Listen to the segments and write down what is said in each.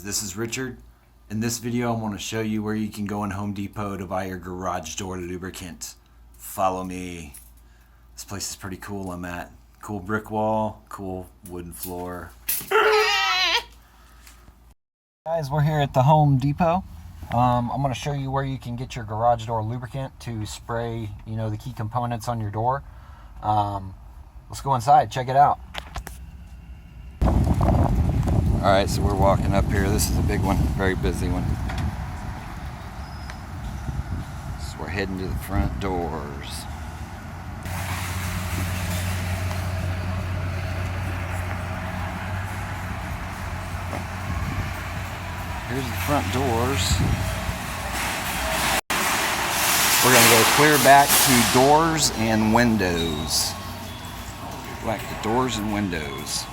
This is Richard. In this video I want to show you where you can go in Home Depot to buy your garage door lubricant. Follow me. This place is pretty cool. I'm at cool brick wall, cool wooden floor. Guys, we're here at the Home Depot. I'm going to show you where you can get your garage door lubricant to spray, the key components on your door. Let's go inside, check it out. Alright, so we're walking up here. This is a big one, very busy one. So we're heading to the front doors. Here's the front doors. We're going to go clear back to doors and windows. Like the doors and windows.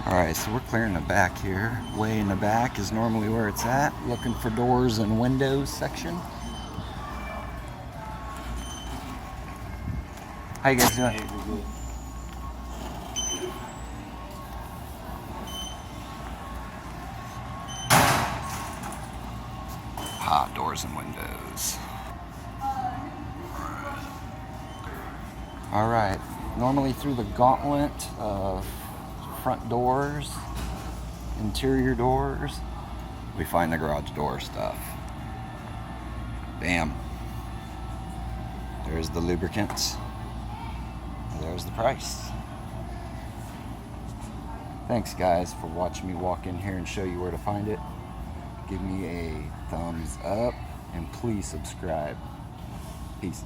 Alright, so we're clearing the back here. Way in the back is normally where it's at. Looking for doors and windows section. How you guys doing? Doors and windows. Alright, normally through the gauntlet of front doors, interior doors, we find the garage door stuff. Bam. There's the lubricants. There's the price. Thanks guys for watching me walk in here and show you where to find it. Give me a thumbs up and please subscribe. Peace.